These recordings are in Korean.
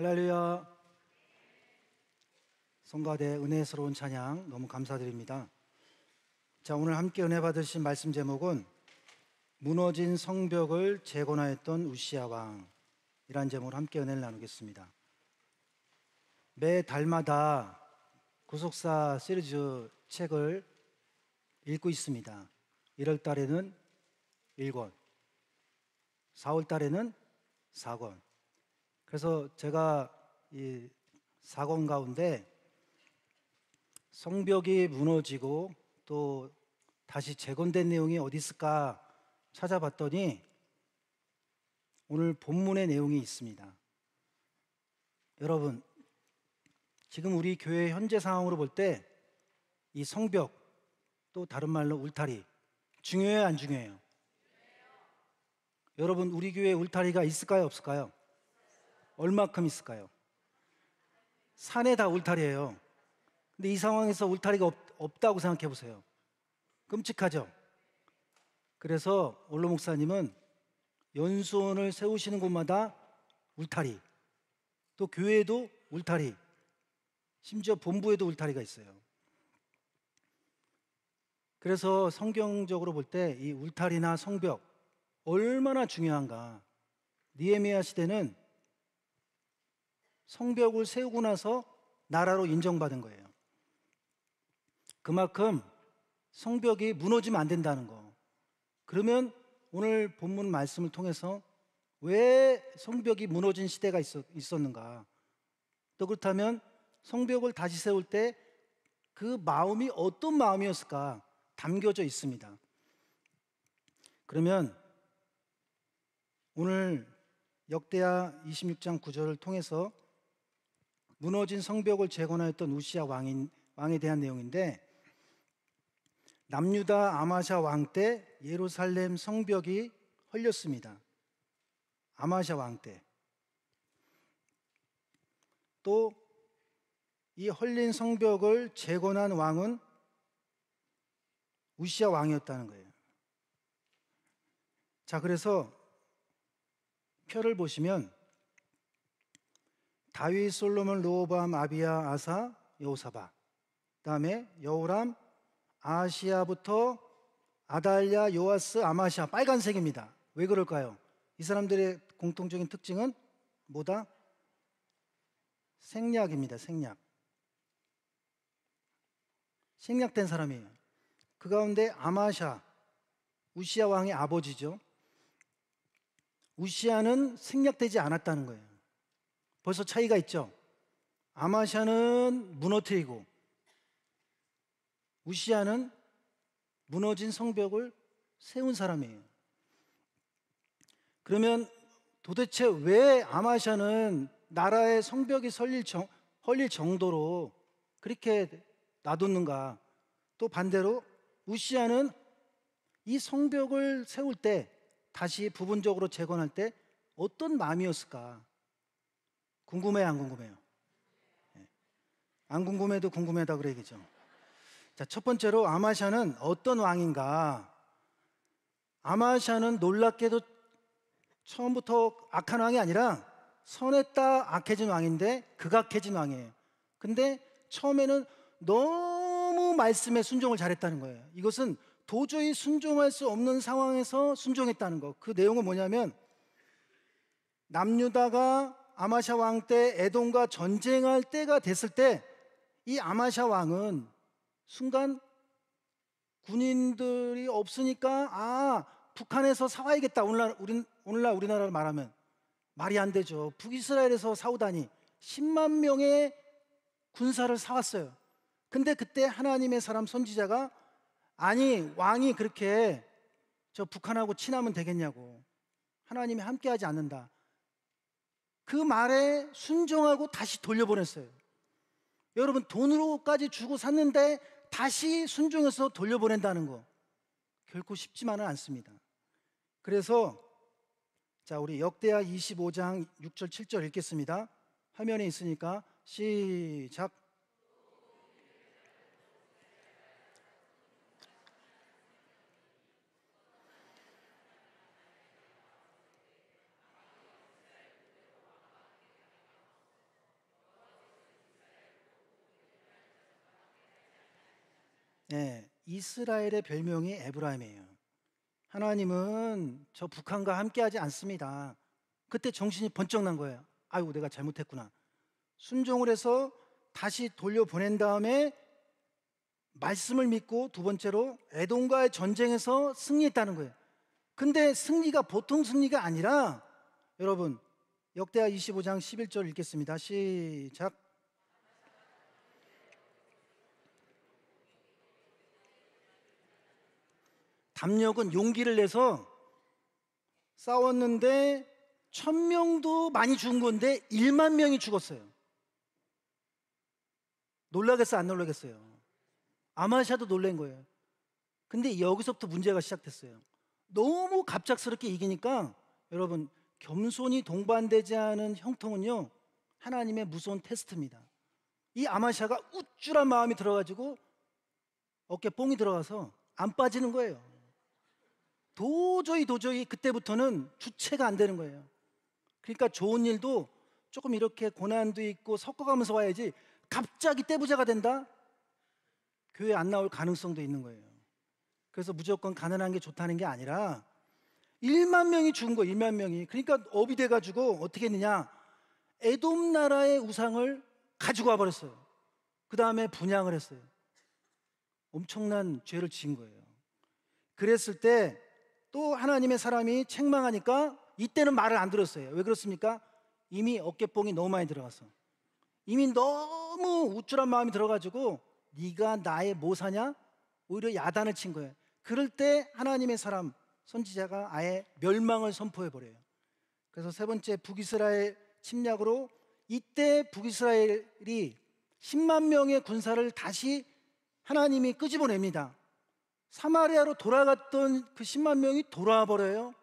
할렐루야. 성가대 은혜스러운 찬양 너무 감사드립니다. 자, 오늘 함께 은혜 받으신 말씀 제목은 무너진 성벽을 재건하였던 우시야 왕이라는 제목으로 함께 은혜를 나누겠습니다. 매 달마다 구속사 시리즈 책을 읽고 있습니다. 1월 달에는 1권, 4월 달에는 4권. 그래서 제가 이 4권 가운데 성벽이 무너지고 또 다시 재건된 내용이 어디 있을까 찾아봤더니 오늘 본문의 내용이 있습니다. 여러분, 지금 우리 교회 현재 상황으로 볼 때 이 성벽, 또 다른 말로 울타리 중요해요, 안 중요해요? 여러분, 우리 교회에 울타리가 있을까요, 없을까요? 얼마큼 있을까요? 산에 다 울타리예요. 근데 이 상황에서 울타리가 없다고 생각해 보세요. 끔찍하죠? 그래서 원로 목사님은 연수원을 세우시는 곳마다 울타리, 또 교회에도 울타리, 심지어 본부에도 울타리가 있어요. 그래서 성경적으로 볼 때 이 울타리나 성벽 얼마나 중요한가. 느헤미야 시대는 성벽을 세우고 나서 나라로 인정받은 거예요. 그만큼 성벽이 무너지면 안 된다는 거. 그러면 오늘 본문 말씀을 통해서 왜 성벽이 무너진 시대가 있었는가? 또 그렇다면 성벽을 다시 세울 때 그 마음이 어떤 마음이었을까 담겨져 있습니다. 그러면 오늘 역대하 26장 9절을 통해서 무너진 성벽을 재건하였던 우시야 왕에 대한 내용인데, 남유다 아마샤 왕 때 예루살렘 성벽이 헐렸습니다. 아마샤 왕 때. 또 이 헐린 성벽을 재건한 왕은 우시야 왕이었다는 거예요. 자, 그래서 표를 보시면 다윗, 솔로몬, 르호보암, 아비야, 아사, 여호사밧, 그다음에 여호람, 아하시야부터 아달랴, 요아스, 아마시아, 빨간색입니다. 왜 그럴까요? 이 사람들의 공통적인 특징은 뭐다? 생략입니다. 생략된 사람이에요. 그 가운데 아마샤, 우시야 왕의 아버지죠. 우시야는 생략되지 않았다는 거예요. 벌써 차이가 있죠. 아마샤는 무너뜨리고 우시야는 무너진 성벽을 세운 사람이에요. 그러면 도대체 왜 아마샤는 나라의 성벽이 헐릴 정도로 그렇게 놔뒀는가? 또 반대로 우시야는 이 성벽을 세울 때, 다시 부분적으로 재건할 때 어떤 마음이었을까? 궁금해요, 안 궁금해요? 안 궁금해도 궁금하다 그래야겠죠. 자, 첫 번째로 아마샤는 어떤 왕인가? 아마샤는 놀랍게도 처음부터 악한 왕이 아니라 선했다 악해진 왕인데 극악해진 왕이에요. 근데 처음에는 너무 말씀에 순종을 잘했다는 거예요. 이것은 도저히 순종할 수 없는 상황에서 순종했다는 거. 그 내용은 뭐냐면, 남유다가 아마샤 왕 때 에돔과 전쟁할 때가 됐을 때 이 아마샤 왕은 순간 군인들이 없으니까 북한에서 사와야겠다. 오늘날 우리나라로 말하면 말이 안 되죠. 북이스라엘에서 사오다니 10만 명의 군사를 사왔어요. 근데 그때 하나님의 사람 선지자가, 아니 왕이 그렇게 저 북한하고 친하면 되겠냐고, 하나님이 함께하지 않는다, 그 말에 순종하고 다시 돌려보냈어요. 여러분, 돈으로까지 주고 샀는데 다시 순종해서 돌려보낸다는 거 결코 쉽지만은 않습니다. 그래서 자, 우리 역대하 25장 6절 7절 읽겠습니다. 화면에 있으니까 시작. 예, 이스라엘의 별명이 에브라임이에요. 하나님은 저 북한과 함께하지 않습니다. 그때 정신이 번쩍 난 거예요. 아이고, 내가 잘못했구나. 순종을 해서 다시 돌려보낸 다음에 말씀을 믿고, 두 번째로 에돔과의 전쟁에서 승리했다는 거예요. 근데 승리가 보통 승리가 아니라, 여러분, 역대하 25장 11절 읽겠습니다. 시작. 담력은 용기를 내서 싸웠는데 1000명도 많이 죽은 건데 1만 명이 죽었어요. 놀라겠어요, 안 놀라겠어요? 아마샤도 놀란 거예요. 근데 여기서부터 문제가 시작됐어요. 너무 갑작스럽게 이기니까, 여러분, 겸손이 동반되지 않은 형통은요, 하나님의 무서운 테스트입니다. 이 아마샤가 우쭐한 마음이 들어가지고 어깨 뽕이 들어가서 안 빠지는 거예요. 도저히 그때부터는 주체가 안 되는 거예요. 그러니까 좋은 일도 조금 이렇게 고난도 있고 섞어가면서 와야지, 갑자기 떼부자가 된다? 교회 안 나올 가능성도 있는 거예요. 그래서 무조건 가난한 게 좋다는 게 아니라 1만 명이 죽은 거예요. 1만 명이. 그러니까 업이 돼가지고 어떻게 했느냐, 에돔 나라의 우상을 가지고 와버렸어요. 그 다음에 분향을 했어요. 엄청난 죄를 지은 거예요. 그랬을 때 또 하나님의 사람이 책망하니까 이때는 말을 안 들었어요. 왜 그렇습니까? 이미 어깨뽕이 너무 많이 들어가서, 이미 너무 우쭐한 마음이 들어가지고 네가 나의 모사냐? 오히려 야단을 친 거예요. 그럴 때 하나님의 사람 선지자가 아예 멸망을 선포해버려요. 그래서 세 번째, 북이스라엘 침략으로 이때 북이스라엘이 10만 명의 군사를 다시 하나님이 끄집어냅니다. 사마리아로 돌아갔던 그 10만 명이 돌아와 버려요.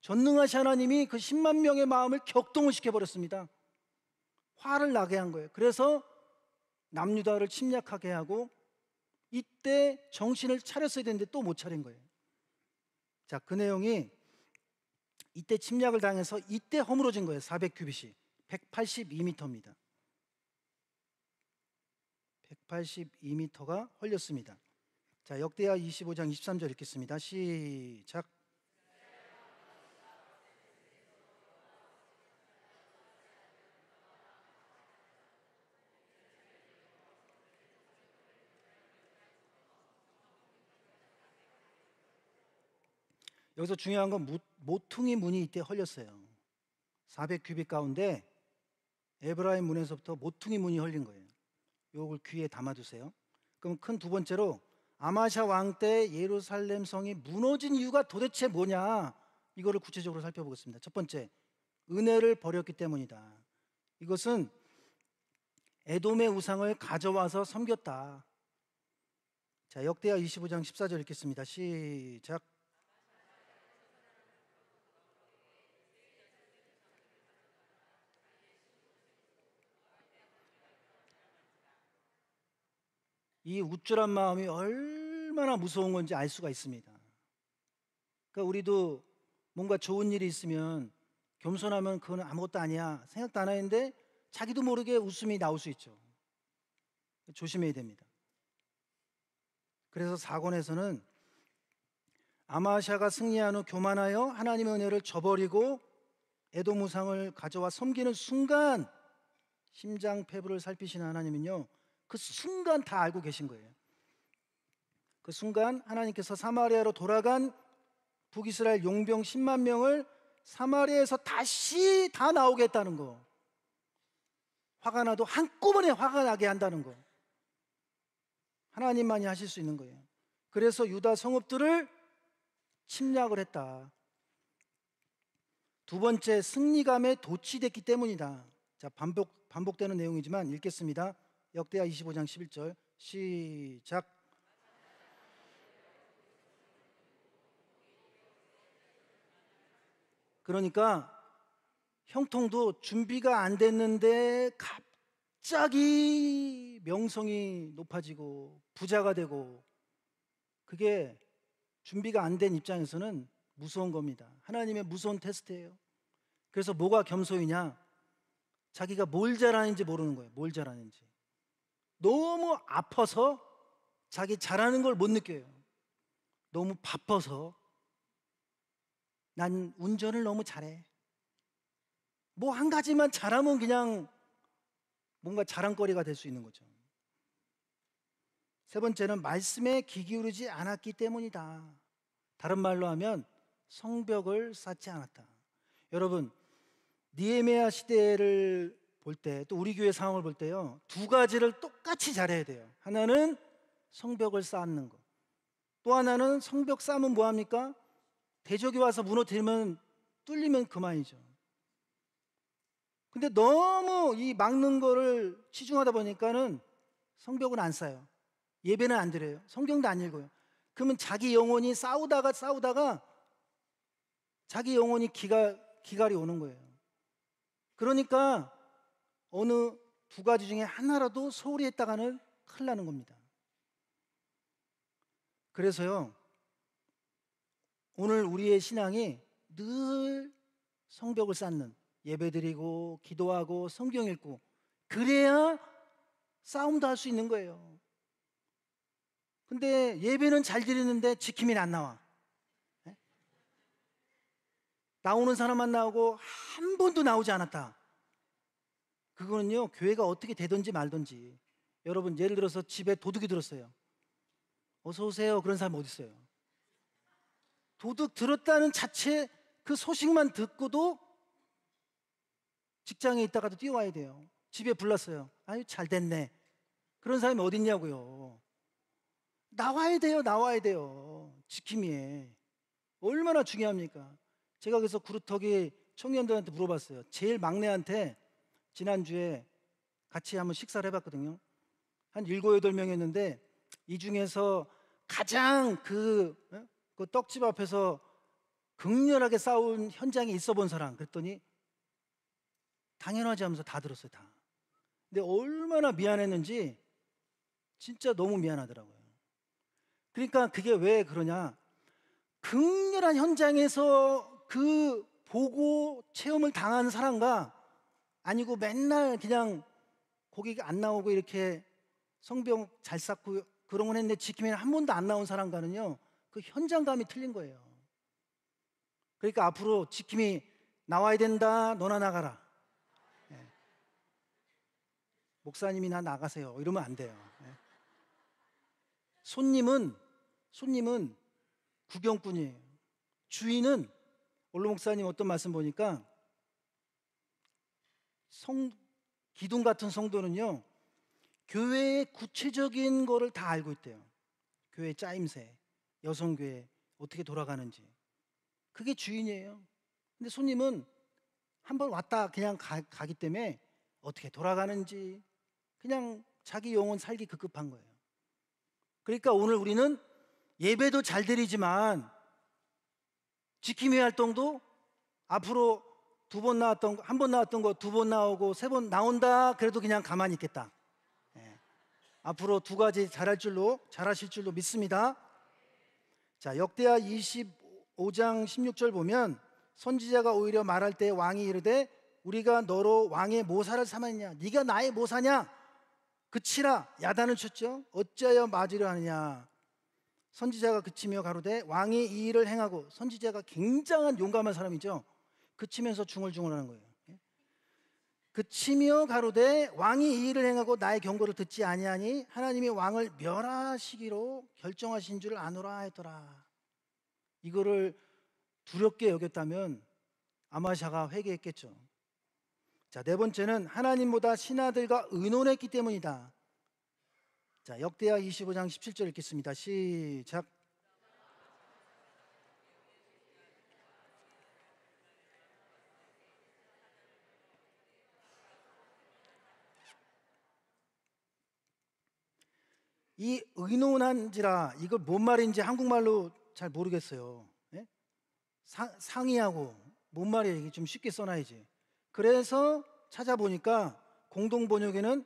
전능하신 하나님이 그 10만 명의 마음을 격동을 시켜버렸습니다. 화를 나게 한 거예요. 그래서 남유다를 침략하게 하고, 이때 정신을 차렸어야 되는데 또 못 차린 거예요. 자, 그 내용이 이때 침략을 당해서 이때 허물어진 거예요. 400규빗이 182m입니다. 182m가 헐렸습니다. 자, 역대하 25장 23절 읽겠습니다. 시작. 여기서 중요한 건 모퉁이 문이 이때 헐렸어요. 400규빗 가운데 에브라임 문에서부터 모퉁이 문이 헐린 거예요. 이걸 귀에 담아두세요. 그럼 큰 두 번째로, 아마샤 왕 때 예루살렘 성이 무너진 이유가 도대체 뭐냐, 이거를 구체적으로 살펴보겠습니다. 첫 번째, 은혜를 버렸기 때문이다. 이것은 에돔의 우상을 가져와서 섬겼다. 자, 역대하 25장 14절 읽겠습니다. 시작. 이 우쭐한 마음이 얼마나 무서운 건지 알 수가 있습니다. 그러니까 우리도 뭔가 좋은 일이 있으면 겸손하면 그건 아무것도 아니야, 생각도 안 하는데 자기도 모르게 웃음이 나올 수 있죠. 조심해야 됩니다. 그래서 사권에서는 아마샤가 승리한 후 교만하여 하나님의 은혜를 저버리고 에돔 우상을 가져와 섬기는 순간, 심장폐부를 살피시는 하나님은요, 그 순간 다 알고 계신 거예요. 그 순간 하나님께서 사마리아로 돌아간 북이스라엘 용병 10만 명을 사마리아에서 다시 다 나오게 했다는 거, 화가 나도 한꺼번에 화가 나게 한다는 거, 하나님만이 하실 수 있는 거예요. 그래서 유다 성읍들을 침략을 했다. 두 번째, 승리감에 도취됐기 때문이다. 자, 반복되는 내용이지만 읽겠습니다. 역대하 25장 11절 시작. 그러니까 형통도 준비가 안 됐는데 갑자기 명성이 높아지고 부자가 되고, 그게 준비가 안 된 입장에서는 무서운 겁니다. 하나님의 무서운 테스트예요. 그래서 뭐가 겸손이냐? 자기가 뭘 잘하는지 모르는 거예요. 뭘 잘하는지. 너무 아파서 자기 잘하는 걸 못 느껴요. 너무 바빠서. 난 운전을 너무 잘해. 뭐 한 가지만 잘하면 그냥 뭔가 자랑거리가 될 수 있는 거죠. 세 번째는 말씀에 귀 기울이지 않았기 때문이다. 다른 말로 하면 성벽을 쌓지 않았다. 여러분, 느헤미야 시대를 볼 때, 또 우리 교회 상황을 볼 때요, 두 가지를 똑같이 잘해야 돼요. 하나는 성벽을 쌓는 거, 또 하나는 성벽 쌓으면 뭐합니까? 대적이 와서 무너뜨리면, 뚫리면 그만이죠. 근데 너무 이 막는 거를 치중하다 보니까는 성벽은 안 쌓여요. 예배는 안 드려요. 성경도 안 읽어요. 그러면 자기 영혼이 싸우다가 자기 영혼이 기갈이 오는 거예요. 그러니까 어느 두 가지 중에 하나라도 소홀히 했다가는 큰일 나는 겁니다. 그래서요, 오늘 우리의 신앙이 늘 성벽을 쌓는, 예배드리고 기도하고 성경 읽고, 그래야 싸움도 할 수 있는 거예요. 근데 예배는 잘 드리는데 지킴이는 안 나와. 나오는 사람만 나오고 한 번도 나오지 않았다. 그거는요, 교회가 어떻게 되든지 말든지. 여러분, 예를 들어서 집에 도둑이 들었어요. 어서 오세요. 그런 사람 어디 있어요? 도둑 들었다는 자체 그 소식만 듣고도 직장에 있다가도 뛰어와야 돼요. 집에 불났어요. 아유, 잘 됐네. 그런 사람이 어디 있냐고요. 나와야 돼요. 지킴이에. 얼마나 중요합니까? 제가 그래서 구루터기 청년들한테 물어봤어요. 제일 막내한테 지난주에 같이 한번 식사를 해봤거든요. 한 7, 8명이었는데 이 중에서 가장 그 떡집 앞에서 극렬하게 싸운 현장에 있어 본 사람, 그랬더니 당연하지 하면서 다 들었어요. 다. 근데 얼마나 미안했는지 진짜 너무 미안하더라고요. 그러니까 그게 왜 그러냐, 극렬한 현장에서 그 보고 체험을 당한 사람과 아니고 맨날 그냥 고기가 안 나오고 이렇게 성벽 잘 쌓고 그런 건 했는데 지키면 한 번도 안 나온 사람과는요, 그 현장감이 틀린 거예요. 그러니까 앞으로 지킴이 나와야 된다. 너나 나가라. 예. 목사님이 나 나가세요. 이러면 안 돼요. 예. 손님은 구경꾼이에요. 주인은, 원로 목사님 어떤 말씀 보니까 기둥 같은 성도는요, 교회의 구체적인 거를 다 알고 있대요. 교회 짜임새, 여성교회 어떻게 돌아가는지. 그게 주인이에요. 근데 손님은 한번 왔다 그냥 가기 때문에 어떻게 돌아가는지 그냥 자기 영혼 살기 급급한 거예요. 그러니까 오늘 우리는 예배도 잘 드리지만 지킴이 활동도 앞으로 한 번 나왔던 거 2번 나오고 3번 나온다 그래도 그냥 가만히 있겠다. 예. 앞으로 2가지 잘하실 줄로 믿습니다. 자, 역대하 25장 16절 보면 선지자가 오히려 말할 때 왕이 이르되 우리가 너로 왕의 모사를 삼았냐, 네가 나의 모사냐, 그치라. 야단을 쳤죠. 어찌하여 맞으려 하느냐. 선지자가 그치며 가로되 왕이 이 일을 행하고, 선지자가 굉장한 용감한 사람이죠. 그치면서 중얼중얼하는 거예요. 그치며 가로되 왕이 이 일을 행하고 나의 경고를 듣지 아니하니 하나님이 왕을 멸하시기로 결정하신 줄 아노라 했더라. 이거를 두렵게 여겼다면 아마샤가 회개했겠죠. 자, 4번째는 하나님보다 신하들과 의논했기 때문이다. 자, 역대하 25장 17절 읽겠습니다. 시작. 이 의논한지라, 이걸 뭔 말인지 한국말로 잘 모르겠어요. 예? 상의하고 뭔 말이에요? 이게 좀 쉽게 써놔야지. 그래서 찾아보니까 공동번역에는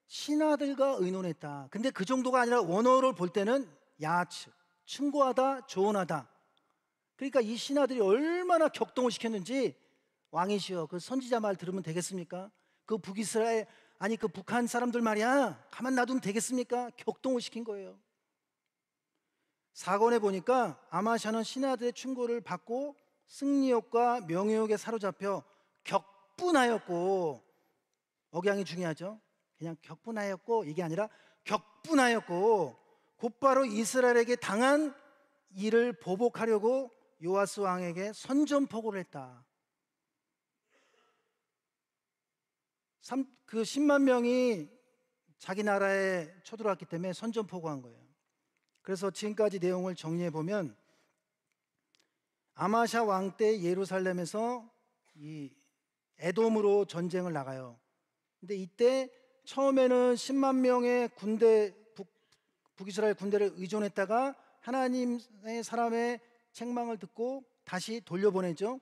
신하들과 의논했다. 근데 그 정도가 아니라 원어를 볼 때는 야츠, 충고하다, 조언하다. 그러니까 이 신하들이 얼마나 격동을 시켰는지, 왕이시여 그 선지자 말 들으면 되겠습니까? 그 북이스라엘, 아니 그 북한 사람들 말이야 가만 놔두면 되겠습니까? 격동을 시킨 거예요. 4권에 보니까 아마샤는 신하들의 충고를 받고 승리욕과 명예욕에 사로잡혀 격분하였고, 억양이 중요하죠. 그냥 격분하였고 이게 아니라 격분하였고 곧바로 이스라엘에게 당한 일을 보복하려고 요아스 왕에게 선전포고를 했다. 그 10만 명이 자기 나라에 쳐들어왔기 때문에 선전포고한 거예요. 그래서 지금까지 내용을 정리해 보면 아마샤 왕 때 예루살렘에서 이 에돔으로 전쟁을 나가요. 근데 이때 처음에는 10만 명의 북이스라엘 군대를 의존했다가 하나님의 사람의 책망을 듣고 다시 돌려보내죠.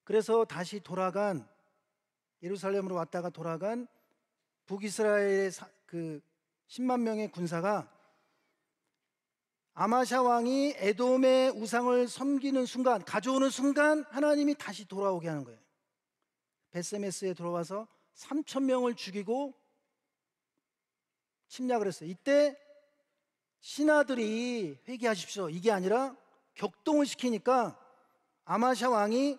그래서 다시 돌아간, 예루살렘으로 왔다가 돌아간 북이스라엘의 그 10만 명의 군사가 아마샤 왕이 에돔의 우상을 섬기는 순간, 가져오는 순간 하나님이 다시 돌아오게 하는 거예요. 베세메스에 들어와서 3천 명을 죽이고 침략을 했어요. 이때 신하들이 회개하십시오 이게 아니라 격동을 시키니까 아마샤 왕이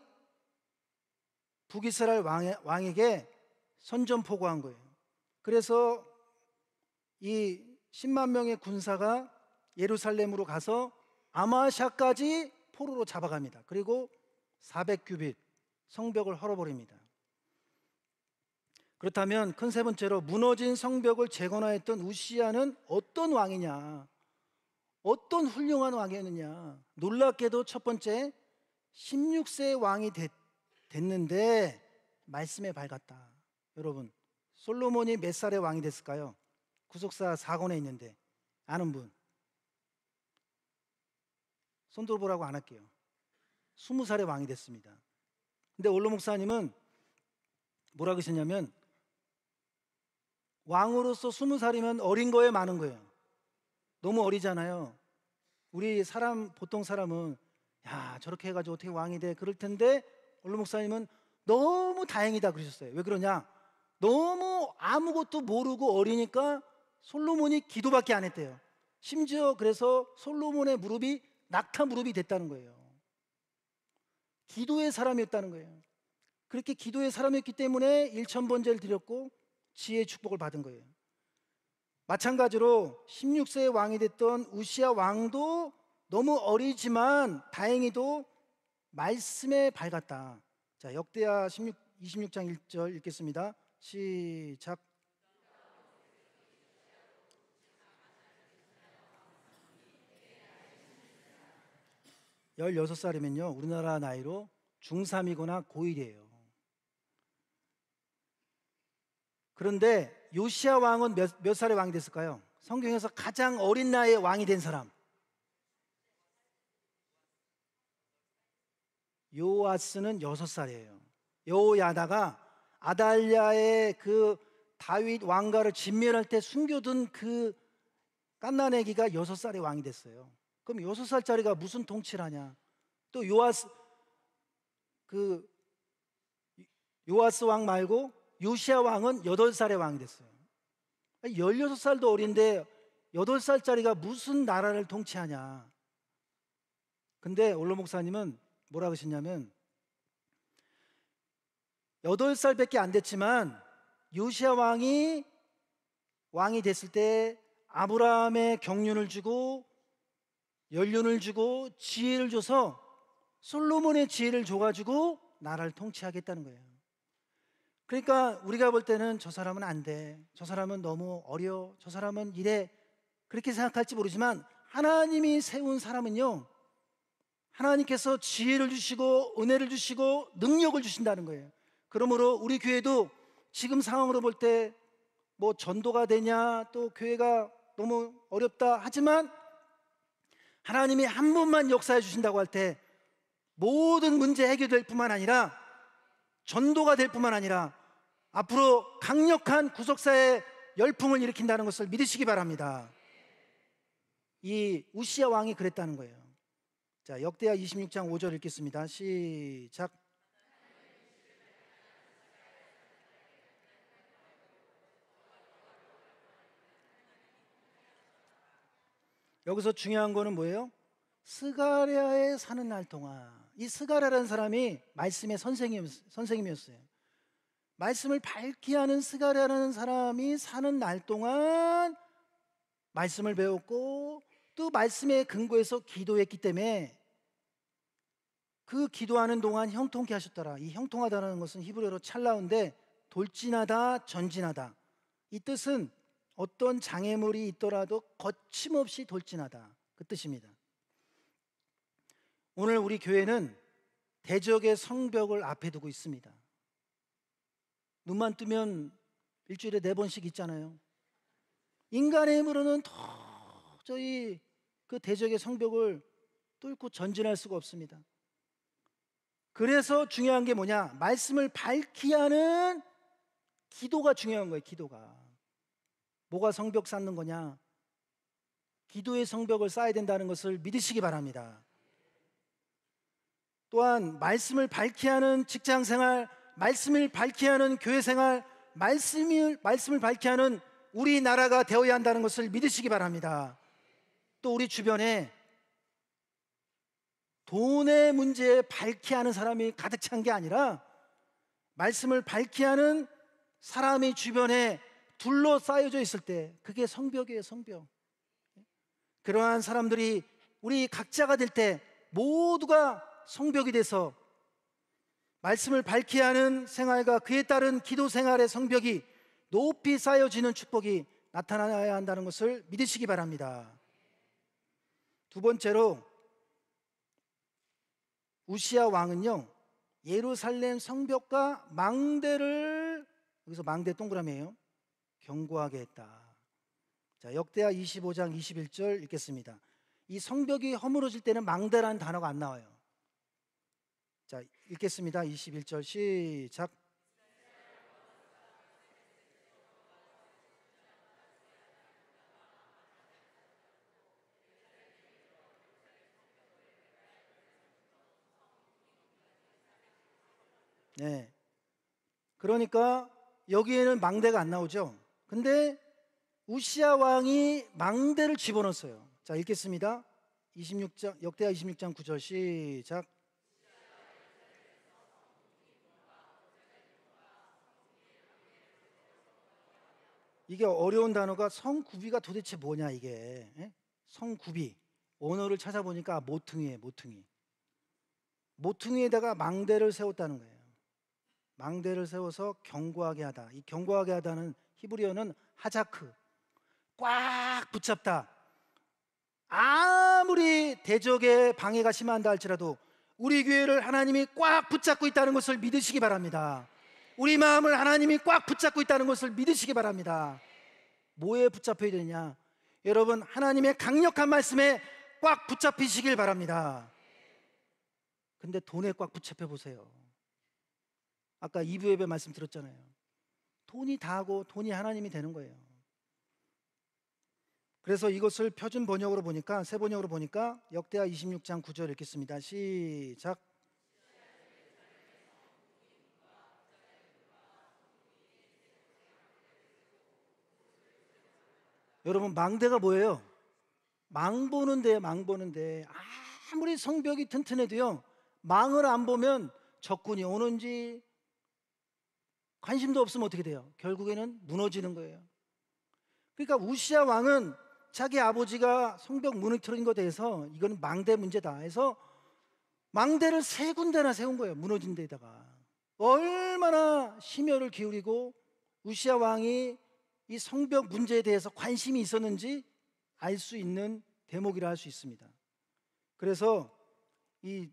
북이스라엘 왕에게 선전포고한 거예요. 그래서 이 10만 명의 군사가 예루살렘으로 가서 아마샤까지 포로로 잡아갑니다. 그리고 400규빗 성벽을 헐어버립니다. 그렇다면 큰 세 번째로 무너진 성벽을 재건하였던 우시야는 어떤 왕이냐, 어떤 훌륭한 왕이었느냐. 놀랍게도 첫 번째 16세 왕이 됐는데 말씀에 밝았다. 여러분, 솔로몬이 몇 살에 왕이 됐을까요? 구속사 4권에 있는데 아는 분? 손 들어보라고 안 할게요. 20살에 왕이 됐습니다. 근데 원로 목사님은 뭐라 그러셨냐면 왕으로서 20살이면 어린 거예요, 많은 거예요? 너무 어리잖아요. 우리 보통 사람은 야, 저렇게 해가지고 어떻게 왕이 돼? 그럴 텐데 원로 목사님은 너무 다행이다 그러셨어요. 왜 그러냐? 너무 아무것도 모르고 어리니까 솔로몬이 기도밖에 안 했대요. 심지어 그래서 솔로몬의 무릎이 낙타 무릎이 됐다는 거예요. 기도의 사람이었다는 거예요. 그렇게 기도의 사람이었기 때문에 일천번제를 드렸고 지혜의 축복을 받은 거예요. 마찬가지로 16세의 왕이 됐던 우시야 왕도 너무 어리지만 다행히도 말씀에 밝았다. 자, 역대하 26장 1절 읽겠습니다. 시작. 열여섯 살이면요 우리나라 나이로 중3이거나 고1이에요. 그런데 요시야 왕은 몇 살에 왕이 됐을까요? 성경에서 가장 어린 나이에 왕이 된 사람, 요아스는 6살이에요. 여호야다가 아달랴의 그 다윗 왕가를 진멸할 때 숨겨둔 그 갓난아기가 6살에 왕이 됐어요. 그럼 6살짜리가 무슨 통치를 하냐? 또 요아스 왕 말고 요시야 왕은 8살에 왕이 됐어요. 16살도 어린데 8살짜리가 무슨 나라를 통치하냐? 근데 원로 목사님은 뭐라 그러셨냐면 8살밖에 안 됐지만 요시야 왕이 됐을 때 아브라함의 경륜을 주고 연륜을 주고 지혜를 줘서 솔로몬의 지혜를 줘가지고 나라를 통치하겠다는 거예요. 그러니까 우리가 볼 때는 저 사람은 안 돼, 저 사람은 너무 어려, 저 사람은 이래, 그렇게 생각할지 모르지만 하나님이 세운 사람은요 하나님께서 지혜를 주시고 은혜를 주시고 능력을 주신다는 거예요. 그러므로 우리 교회도 지금 상황으로 볼 때 뭐 전도가 되냐, 또 교회가 너무 어렵다 하지만 하나님이 한 번만 역사해 주신다고 할 때 모든 문제 해결될 뿐만 아니라 전도가 될 뿐만 아니라 앞으로 강력한 구속사의 열풍을 일으킨다는 것을 믿으시기 바랍니다. 이 우시야 왕이 그랬다는 거예요. 자, 역대하 26장 5절 읽겠습니다. 시작. 여기서 중요한 거는 뭐예요? 스가랴에 사는 날 동안, 이 스가랴라는 사람이 말씀의 선생님이었어요. 말씀을 밝히 하는 스가랴라는 사람이 사는 날 동안 말씀을 배웠고 또 말씀에 근거해서 기도했기 때문에 그 기도하는 동안 형통케 하셨더라. 이 형통하다는 것은 히브리어로 찰라운데 돌진하다, 전진하다. 이 뜻은 어떤 장애물이 있더라도 거침없이 돌진하다, 그 뜻입니다. 오늘 우리 교회는 대적의 성벽을 앞에 두고 있습니다. 눈만 뜨면 일주일에 4번씩 있잖아요. 인간의 힘으로는 도저히 그 대적의 성벽을 뚫고 전진할 수가 없습니다. 그래서 중요한 게 뭐냐? 말씀을 밝히 하는 기도가 중요한 거예요. 기도가. 뭐가 성벽 쌓는 거냐? 기도의 성벽을 쌓아야 된다는 것을 믿으시기 바랍니다. 또한 말씀을 밝히 하는 직장생활, 말씀을 밝히 하는 교회생활, 말씀을 밝히 하는 우리나라가 되어야 한다는 것을 믿으시기 바랍니다. 또 우리 주변에 돈의 문제에 밝히 하는 사람이 가득 찬 게 아니라 말씀을 밝히 하는 사람이 주변에 둘러싸여져 있을 때 그게 성벽이에요. 성벽. 그러한 사람들이 우리 각자가 될 때 모두가 성벽이 돼서 말씀을 밝히 하는 생활과 그에 따른 기도 생활의 성벽이 높이 쌓여지는 축복이 나타나야 한다는 것을 믿으시기 바랍니다. 두 번째로 우시야 왕은요, 예루살렘 성벽과 망대를, 여기서 망대 동그라미예요, 견고하게 했다. 자, 역대하 25장 21절 읽겠습니다. 이 성벽이 허물어질 때는 망대라는 단어가 안 나와요. 자, 읽겠습니다. 21절 시작. 네. 그러니까 여기에는 망대가 안 나오죠. 근데 우시야 왕이 망대를 집어넣었어요. 자, 읽겠습니다. 26장, 역대하 26장 9절 시작. 이게 어려운 단어가 성구비가 도대체 뭐냐 이게. 예? 성구비. 언어를 찾아보니까 모퉁이에요. 모퉁이. 모퉁이에다가 망대를 세웠다는 거예요. 망대를 세워서 견고하게 하다. 이 견고하게 하다는 히브리어는 하자크. 꽉 붙잡다. 아무리 대적의 방해가 심한다 할지라도 우리 교회를 하나님이 꽉 붙잡고 있다는 것을 믿으시기 바랍니다. 우리 마음을 하나님이 꽉 붙잡고 있다는 것을 믿으시기 바랍니다. 뭐에 붙잡혀야 되냐? 여러분, 하나님의 강력한 말씀에 꽉 붙잡히시길 바랍니다. 근데 돈에 꽉 붙잡혀 보세요. 아까 2부 예배 말씀 들었잖아요. 돈이 다 하고 돈이 하나님이 되는 거예요. 그래서 이것을 표준 번역으로 보니까, 새 번역으로 보니까 역대하 26장 9절 읽겠습니다. 시작. 여러분, 망대가 뭐예요? 망 보는 데예요. 망 보는 데. 아무리 성벽이 튼튼해도요, 망을 안 보면 적군이 오는지 관심도 없으면 어떻게 돼요? 결국에는 무너지는 거예요. 그러니까 우시야 왕은 자기 아버지가 성벽 무너뜨린 것에 대해서 이건 망대 문제다 해서 망대를 3군데나 세운 거예요. 무너진 데다가. 얼마나 심혈을 기울이고 우시야 왕이 이 성벽 문제에 대해서 관심이 있었는지 알 수 있는 대목이라 할 수 있습니다. 그래서 이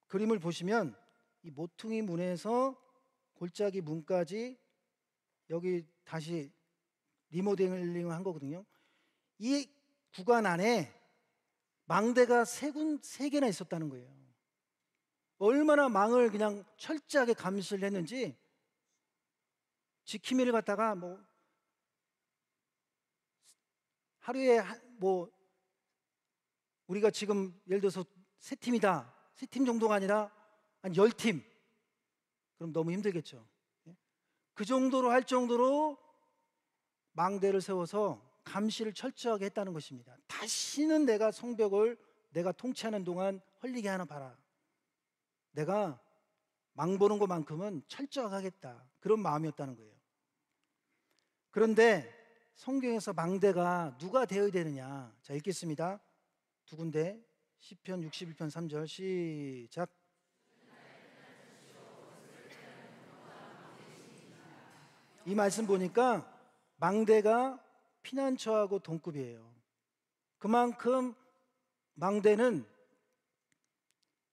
그림을 보시면 이 모퉁이 문에서 골짜기 문까지 여기 다시 리모델링을 한 거거든요. 이 구간 안에 망대가 3개나 있었다는 거예요. 얼마나 망을 그냥 철저하게 감시를 했는지 지킴이를 갖다가 뭐 하루에 뭐 우리가 지금 예를 들어서 3팀이다. 3팀 정도가 아니라 한 10팀. 그럼 너무 힘들겠죠. 그 정도로 할 정도로 망대를 세워서 감시를 철저하게 했다는 것입니다. 다시는 내가 성벽을 내가 통치하는 동안 헐리게 하나 봐라. 내가 망보는 것만큼은 철저하게 하겠다. 그런 마음이었다는 거예요. 그런데 성경에서 망대가 누가 되어야 되느냐? 자, 읽겠습니다. 두 군데. 시편 61편 3절 시작. 이 말씀 보니까 망대가 피난처하고 동급이에요. 그만큼 망대는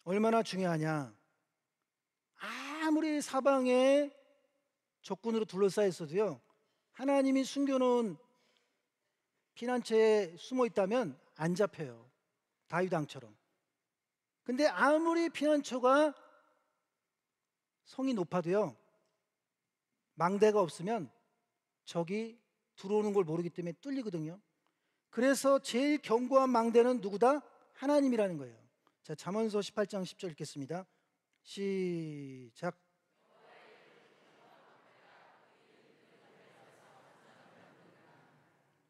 얼마나 중요하냐? 아무리 사방에 적군으로 둘러싸여 있어도요, 하나님이 숨겨놓은 피난처에 숨어 있다면 안 잡혀요. 다윗 왕처럼. 근데 아무리 피난처가 성이 높아도요, 망대가 없으면 적이 들어오는 걸 모르기 때문에 뚫리거든요. 그래서 제일 견고한 망대는 누구다? 하나님이라는 거예요. 자, 잠언서 18장 10절 읽겠습니다. 시작.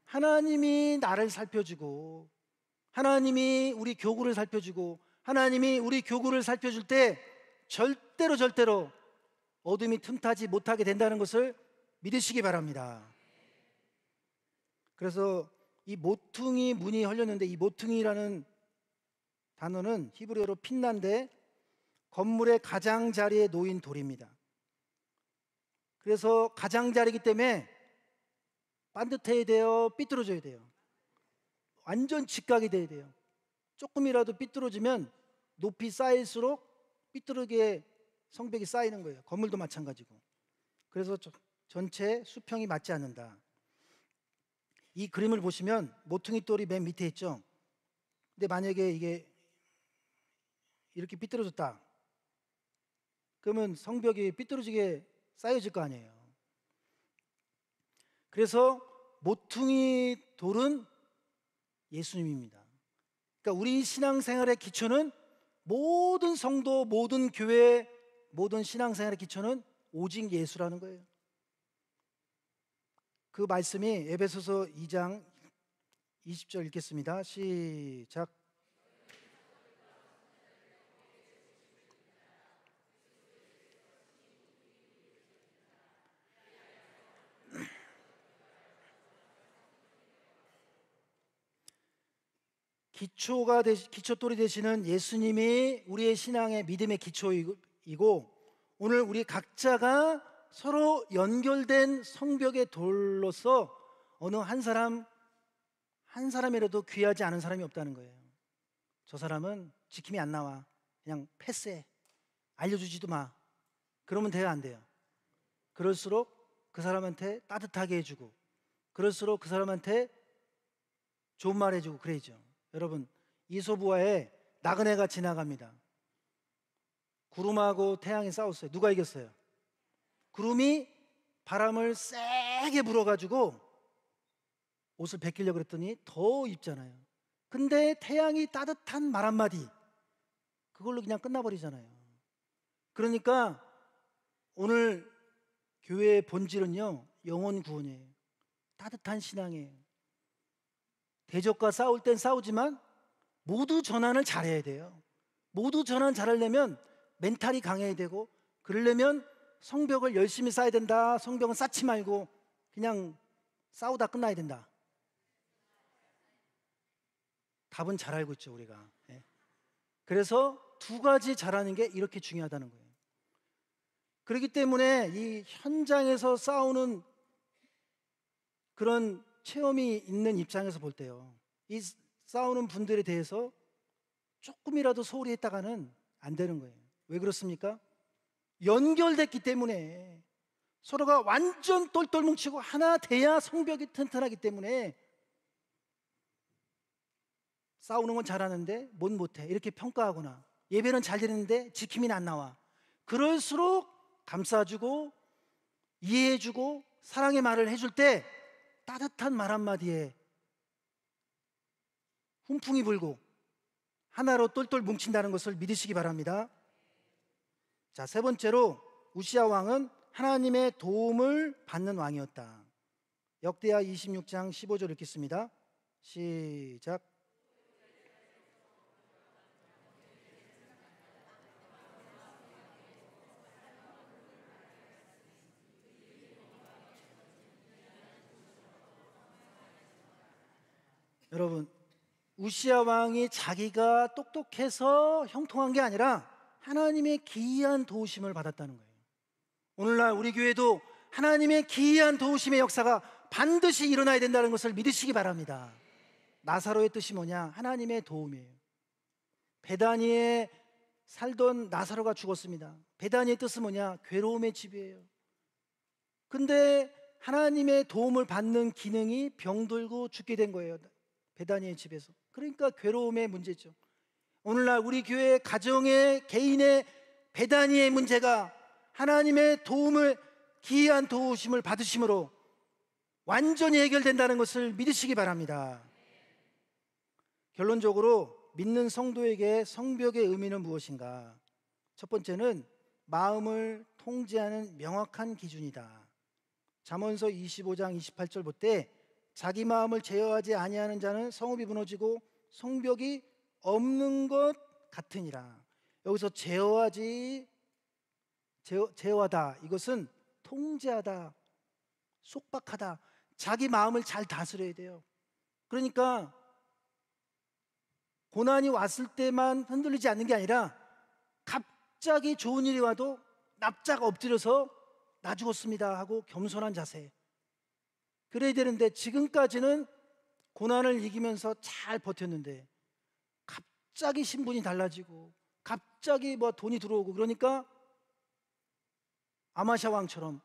하나님이 나를 살펴주고, 하나님이 우리 교구를 살펴주고, 하나님이 우리 교구를 살펴줄 때 절대로 어둠이 틈타지 못하게 된다는 것을 믿으시기 바랍니다. 그래서 이 모퉁이 문이 헐렸는데, 이 모퉁이라는 단어는 히브리어로 pit나인데 건물의 가장자리에 놓인 돌입니다. 그래서 가장자리이기 때문에 반듯해야 돼요? 삐뚤어져야 돼요? 완전 직각이 돼야 돼요. 조금이라도 삐뚤어지면 높이 쌓일수록 삐뚤게 성벽이 쌓이는 거예요. 건물도 마찬가지고. 그래서 전체 수평이 맞지 않는다. 이 그림을 보시면 모퉁이 돌이 맨 밑에 있죠. 근데 만약에 이게 이렇게 삐뚤어졌다, 그러면 성벽이 삐뚤어지게 쌓여질 거 아니에요. 그래서 모퉁이 돌은 예수님입니다. 그러니까 우리 신앙생활의 기초는, 모든 성도, 모든 교회, 모든 신앙생활의 기초는 오직 예수라는 거예요. 그 말씀이 에베소서 2장 20절 읽겠습니다. 시작. 기초돌이 되시는 예수님이 우리의 신앙의 믿음의 기초이고, 오늘 우리 각자가 서로 연결된 성벽의 돌로서 어느 한 사람이라도 귀하지 않은 사람이 없다는 거예요. 저 사람은 지킴이 안 나와, 그냥 패스해, 알려주지도 마, 그러면 돼요, 안 돼요? 그럴수록 그 사람한테 따뜻하게 해주고, 그럴수록 그 사람한테 좋은 말 해주고 그래야죠. 여러분, 이소부화에 나그네가 지나갑니다. 구름하고 태양이 싸웠어요. 누가 이겼어요? 구름이 바람을 세게 불어가지고 옷을 벗기려고 그랬더니 더 입잖아요. 근데 태양이 따뜻한 말 한마디, 그걸로 그냥 끝나버리잖아요. 그러니까 오늘 교회의 본질은요, 영혼 구원이에요. 따뜻한 신앙이에요. 대적과 싸울 땐 싸우지만 모두 전환을 잘해야 돼요. 모두 전환 잘하려면 멘탈이 강해야 되고, 그러려면 성벽을 열심히 쌓아야 된다. 성벽은 쌓지 말고 그냥 싸우다 끝나야 된다. 답은 잘 알고 있죠, 우리가. 그래서 두 가지 잘하는 게 이렇게 중요하다는 거예요. 그렇기 때문에 이 현장에서 싸우는 그런 체험이 있는 입장에서 볼 때요, 이 싸우는 분들에 대해서 조금이라도 소홀히 했다가는 안 되는 거예요. 왜 그렇습니까? 연결됐기 때문에, 서로가 완전 똘똘 뭉치고 하나 돼야 성벽이 튼튼하기 때문에, 싸우는 건 잘하는데 뭔 못해 이렇게 평가하거나, 예배는 잘 드리는데 지킴이는 안 나와, 그럴수록 감싸주고 이해해주고 사랑의 말을 해줄 때 따뜻한 말 한마디에 훈풍이 불고 하나로 똘똘 뭉친다는 것을 믿으시기 바랍니다. 자, 세 번째로 우시야 왕은 하나님의 도움을 받는 왕이었다. 역대하 26장 15절 읽겠습니다. 시작. 여러분, 우시야 왕이 자기가 똑똑해서 형통한 게 아니라 하나님의 기이한 도우심을 받았다는 거예요. 오늘날 우리 교회도 하나님의 기이한 도우심의 역사가 반드시 일어나야 된다는 것을 믿으시기 바랍니다. 나사로의 뜻이 뭐냐? 하나님의 도움이에요. 베다니에 살던 나사로가 죽었습니다. 베다니의 뜻은 뭐냐? 괴로움의 집이에요. 근데 하나님의 도움을 받는 기능이 병들고 죽게 된 거예요. 베다니의 집에서. 그러니까 괴로움의 문제죠. 오늘날 우리 교회 가정의 개인의 베다니의 문제가 하나님의 도움을, 기이한 도우심을 받으심으로 완전히 해결된다는 것을 믿으시기 바랍니다. 결론적으로 믿는 성도에게 성벽의 의미는 무엇인가? 첫 번째는 마음을 통제하는 명확한 기준이다. 잠언서 25장 28절 볼 때 자기 마음을 제어하지 아니하는 자는 성읍이 무너지고 성벽이 없는 것 같으니라. 여기서 제어하다, 이것은 통제하다, 속박하다, 자기 마음을 잘 다스려야 돼요. 그러니까 고난이 왔을 때만 흔들리지 않는 게 아니라 갑자기 좋은 일이 와도 납작 엎드려서 나 죽었습니다 하고 겸손한 자세, 그래야 되는데 지금까지는 고난을 이기면서 잘 버텼는데 갑자기 신분이 달라지고 갑자기 뭐 돈이 들어오고 그러니까 아마샤 왕처럼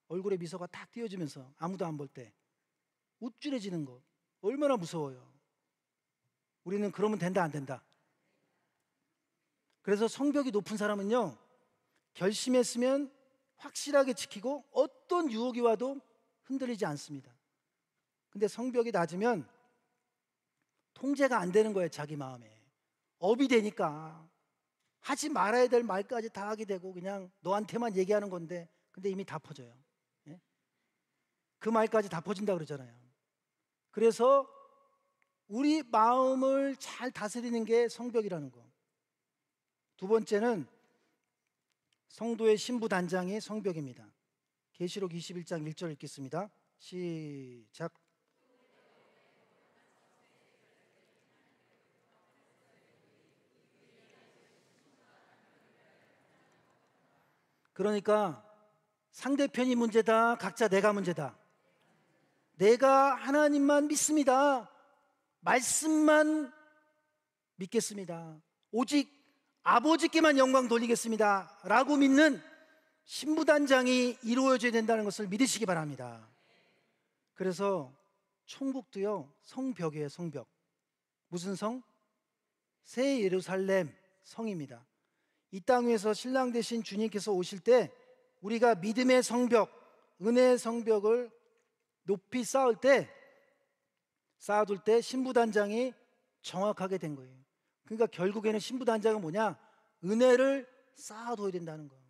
얼굴에 미소가 탁 띄어지면서 아무도 안 볼 때 우쭐해지는 것, 얼마나 무서워요. 우리는 그러면 된다 안 된다? 그래서 성벽이 높은 사람은요, 결심했으면 확실하게 지키고 어떤 유혹이 와도 흔들리지 않습니다. 근데 성벽이 낮으면 통제가 안 되는 거예요. 자기 마음에 업이 되니까 하지 말아야 될 말까지 다 하게 되고 그냥 너한테만 얘기하는 건데 근데 이미 다 퍼져요. 예? 그 말까지 다 퍼진다 그러잖아요. 그래서 우리 마음을 잘 다스리는 게 성벽이라는 거. 두 번째는 성도의 신부단장이 성벽입니다. 계시록 21장 1절 읽겠습니다. 시작. 그러니까 상대편이 문제다, 각자 내가 문제다. 내가 하나님만 믿습니다, 말씀만 믿겠습니다, 오직 아버지께만 영광 돌리겠습니다 라고 믿는 신부단장이 이루어져야 된다는 것을 믿으시기 바랍니다. 그래서 천국도요, 성벽이에요. 성벽. 무슨 성? 새 예루살렘 성입니다. 이 땅 위에서 신랑 되신 주님께서 오실 때 우리가 믿음의 성벽, 은혜의 성벽을 높이 쌓을 때, 쌓아둘 때 신부단장이 정확하게 된 거예요. 그러니까 결국에는 신부단장은 뭐냐? 은혜를 쌓아둬야 된다는 거예요.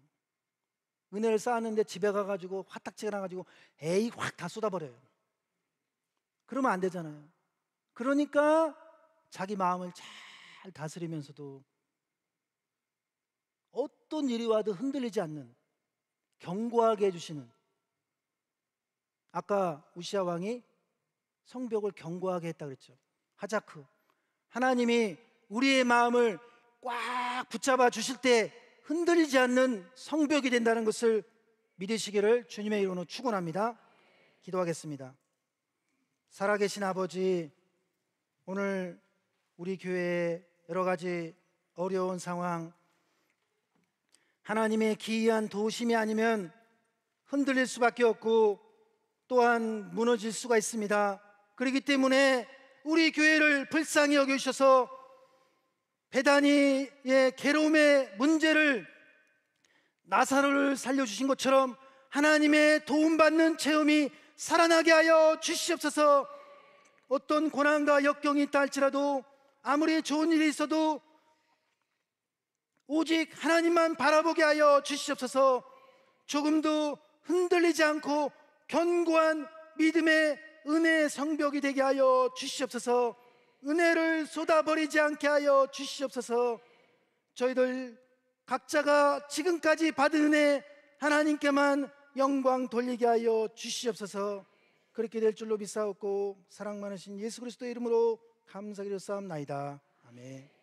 은혜를 쌓았는데 집에 가가지고 화딱지가 나가지고 에이 확 다 쏟아버려요. 그러면 안 되잖아요. 그러니까 자기 마음을 잘 다스리면서도 어떤 일이 와도 흔들리지 않는, 견고하게 해주시는, 아까 우시야 왕이 성벽을 견고하게 했다 그랬죠. 하자크, 하나님이 우리의 마음을 꽉 붙잡아 주실 때 흔들리지 않는 성벽이 된다는 것을 믿으시기를 주님의 이름으로 축원합니다. 기도하겠습니다. 살아계신 아버지, 오늘 우리 교회의 여러 가지 어려운 상황, 하나님의 기이한 도우심이 아니면 흔들릴 수밖에 없고 또한 무너질 수가 있습니다. 그렇기 때문에 우리 교회를 불쌍히 여겨주셔서 베다니의 괴로움의 문제를 나사로를 살려주신 것처럼 하나님의 도움받는 체험이 살아나게 하여 주시옵소서. 어떤 고난과 역경이 있다 할지라도, 아무리 좋은 일이 있어도 오직 하나님만 바라보게 하여 주시옵소서. 조금도 흔들리지 않고 견고한 믿음의 은혜의 성벽이 되게 하여 주시옵소서. 은혜를 쏟아버리지 않게 하여 주시옵소서. 저희들 각자가 지금까지 받은 은혜 하나님께만 영광 돌리게 하여 주시옵소서. 그렇게 될 줄로 믿사옵고 사랑 많으신 예수 그리스도의 이름으로 감사드려 싸움나이다. 아멘.